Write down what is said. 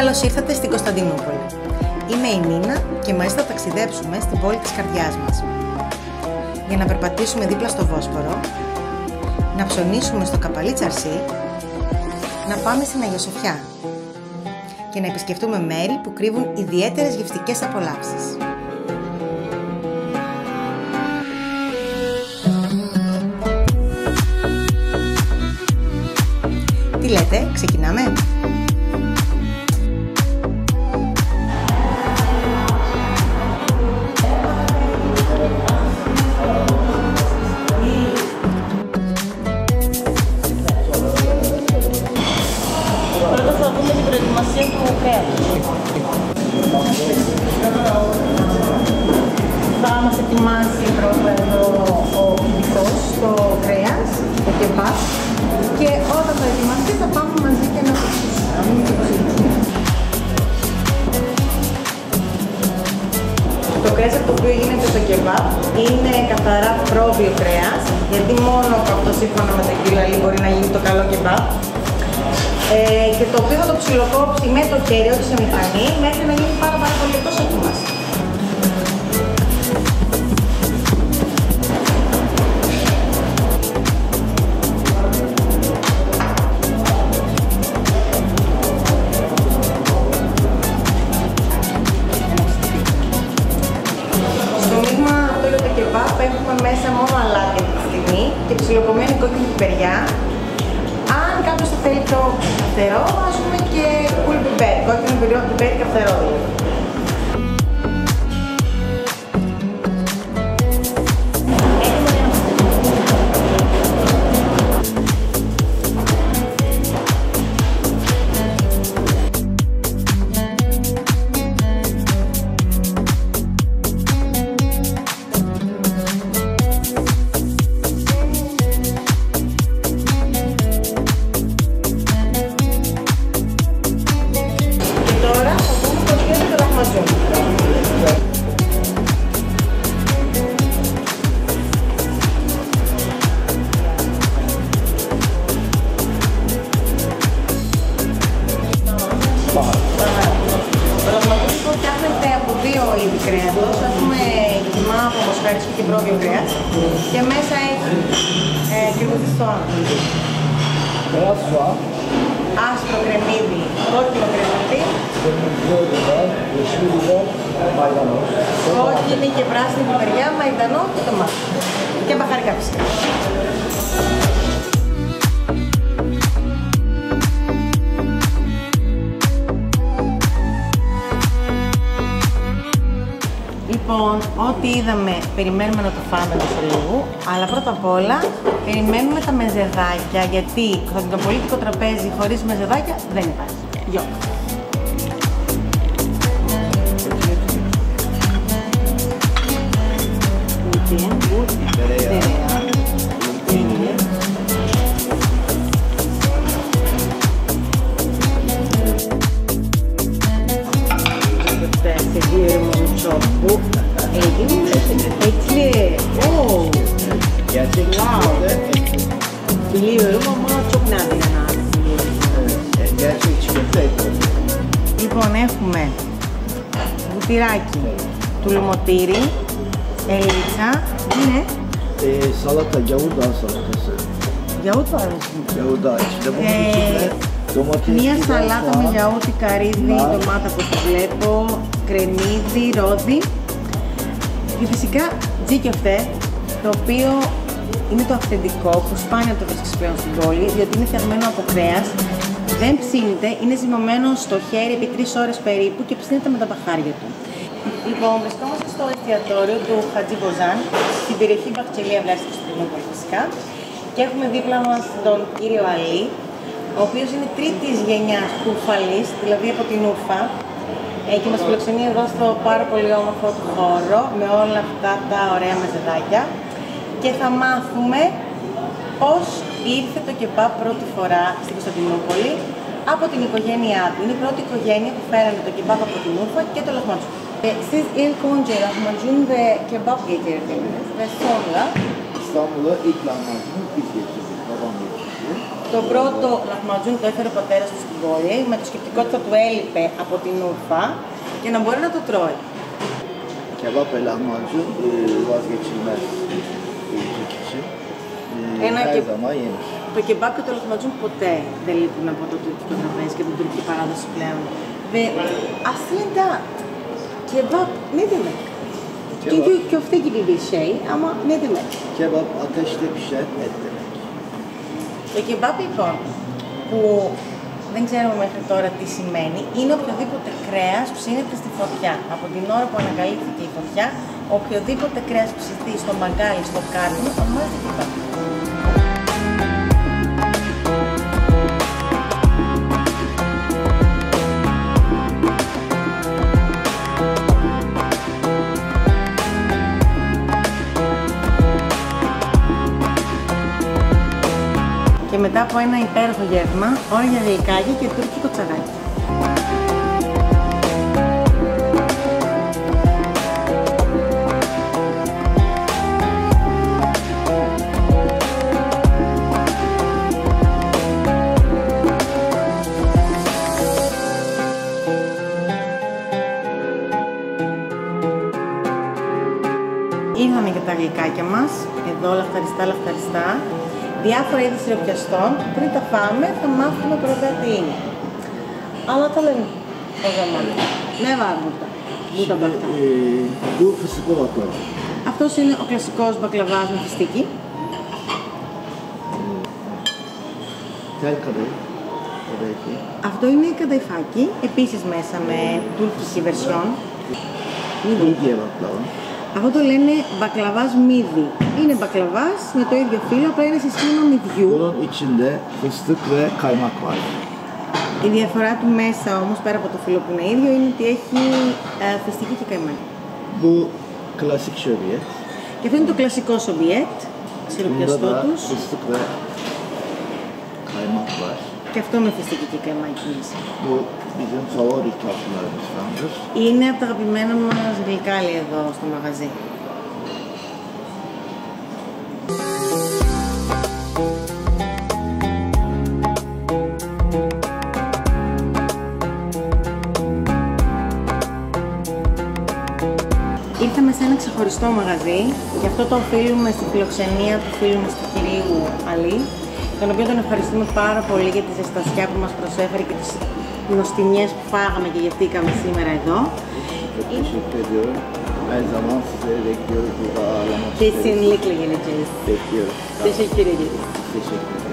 Καλώς ήρθατε στην Κωνσταντινούπολη. Είμαι η Νίνα και μαζί θα ταξιδέψουμε στην πόλη της καρδιάς μας. Για να περπατήσουμε δίπλα στο Βόσπορο, να ψωνίσουμε στο Καπαλί Τσαρσί, να πάμε στην Αγία Σοφιά και να επισκεφτούμε μέρη που κρύβουν ιδιαίτερες γευστικές απολαύσεις. Τι λέτε, ξεκινάμε? Πρώτα θα δούμε την προετοιμασία του κρέατος. Θα μας ετοιμάσει πρώτα εδώ ο κυβικός, το κρέας, το κεμπάπ, και όταν το ετοιμαστεί θα πάμε μαζί και να το ψήσουμε. Το κρέας από το οποίο γίνεται το κεμπάπ είναι καθαρά πρόβιο κρέας, γιατί μόνο από το σύμφωνα με τα κιλαλί μπορεί να γίνει το καλό κεμπάπ. Και το οποίο θα το ψιλοκόψει με το χέρι, όχι σε μηχανή, μέχρι να γίνει πάρα πολύ εκτός έτοιμας. Στο μείγμα αυτό για το κεμπάπ έχουμε μέσα μόνο αλάτι αυτή τη στιγμή και ψιλοκομμένη κόκκινη πιπεριά. Αν κάποιος το θέλει πιο καυτερό, βάζουμε και κούλ πιπέρι, κόκκινο πιπέρι καυτερό. Φτιάχνεται από δύο είδη κρέατος. Έχουμε κιμά από μοσχάρισιο και πρόβιο κρέας και μέσα έχει κρεμμυδιστό, άσπρο κρεμμύδι, κόκκινο κρεμμύδι, κόκκινη και πράσινη πιπεριά, μαϊντανό και τομάτι και μπαχαρικά φυσικά. Λοιπόν, ό,τι είδαμε περιμένουμε να το φάμε σε λίγο, αλλά πρώτα απ' όλα περιμένουμε τα μεζεδάκια, γιατί κωνσταντινοπολίτικο τραπέζι χωρίς μεζεδάκια δεν υπάρχει. Γιο. Λοιπόν, έχουμε βουτυράκι, τουλουμοτήρι, ελίτσα, είναι salata, yavurda salatası. γιαούρτι αρέσει. Yavurda içinde domates. Μία σαλάτα με γιαούρτι, καρύδι, ντομάτα που τη βλέπω, κρεμμύδι, ρόδι και φυσικά τζίκεφτε, το οποίο είναι το αυθεντικό που σπάνια το βρίσκεις πλέον στην πόλη, διότι είναι φτιαγμένο από κρέας, δεν ψήνεται, είναι ζυμωμένο στο χέρι επί 3 ώρες περίπου και ψήνεται με τα μπαχάρια του. Λοιπόν, βρισκόμαστε στο εστιατόριο του Χατζή Μποζάν, στην περιοχή Μπαχτσελία Βλάσης και στο Κωνσταντινούπολη φυσικά, και έχουμε δίπλα μας τον κύριο Αλή, ο οποίος είναι τρίτης γενιάς Ουρφαλής, δηλαδή από την Ούρφα, και μας φιλοξενεί εδώ στο πάρα πολύ όμορφο του χώρο με όλα αυτά τα ωραία μεζεδάκια και θα μάθουμε πώς ήρθε το κεμπάπ πρώτη φορά στην Κωνσταντινούπολη από την οικογένειά του. Είναι η πρώτη οικογένεια που φέρανε το kebab από την Urfa και το lahmacun. Siz ilk önce lahmacun ve kebap getirdiniz ve sonra İstanbul'a ilk lahmacunu biz getirdik. Babam getirdi. Το πρώτο λαχματζούν το έφερε ο πατέρας του στην πόλη με το σκεπτικό ότι θα του έλειπε από την Urfa και να μπορεί να το τρώει. Kebap ve lahmacun vazgeçilmez Türk için. Her zaman yenir. Το κεμπάπ και το λαχματζούν ποτέ δεν λείπουν από το τουρκικό τραπέζι και την τουρκική παράδοση πλέον. Aslında kebap ne demek? Çünkü köfte gibi bir şey ama ne demek? Kebap ateşte pişen et demek. Το κεμπάπ λοιπόν, που δεν ξέρουμε μέχρι τώρα τι σημαίνει, είναι οποιοδήποτε κρέας ψήνεται στη φωτιά. Από την ώρα που ανακαλύφθηκε η φωτιά, οποιοδήποτε κρέας ψηθεί στο μαγκάλι, στο κάρτινο, ονομάζεται κεμπάπ. Και μετά από ένα υπέροχο γεύμα, ώρα για γλυκάκι και τουρκικό τσαγάκι. Ήρθαμε για τα γλυκάκια μας, εδώ λαχταριστά. Διάφορα είδη σιροπιαστών. Πριν τα φάμε θα μάθουμε πρώτα τι είναι. Αλλά τα λέμε ο zaman. Ναι, βάρμουτα. Bu fıstıklı baklava. Αυτός είναι ο κλασικός μπακλαβάς με φιστίκι. Tel kadayıf. Kadayıf. Αυτό είναι κανταϊφάκι, επίσης μέσα με τουρκική version. Midye baklava. Αυτό το λένε μπακλαβάς μύδι. Είναι μπακλαβάς με το ίδιο φύλλο, απλά είναι σε σχήμα μυδιού. Bunun içinde fıstık ve kaymak var. Η διαφορά του μέσα όμως, πέρα από το φύλλο που είναι ίδιο, είναι ότι έχει φιστική και καϊμάκι. Bu klasik şöbiyet. Και αυτό είναι το κλασικό σοβιέτ, σιροπιαστό τους. Fıstık ve kaymak var. Και αυτό με φιστική και καϊμάκι μέσα. Bu bizim favori tatlılarımızdandır. Είναι από τα αγαπημένα μας γλυκάλια εδώ στο μαγαζί. Ήρθαμε σε ένα ξεχωριστό μαγαζί, γι' αυτό το οφείλουμε στη φιλοξενία του φίλου μας του κυρίου Αλή, τον οποίο τον ευχαριστούμε πάρα πολύ για τη ζεστασιά που μας προσέφερε και τις νοστιμιές που φάγαμε και γευτήκαμε σήμερα εδώ. Teşekkür ediyorum. Her zaman sizleri bekliyoruz burada ağırlamak Kesinlikle geleceğiz. Bekliyoruz. Teşekkür ederiz. Teşekkür ederim.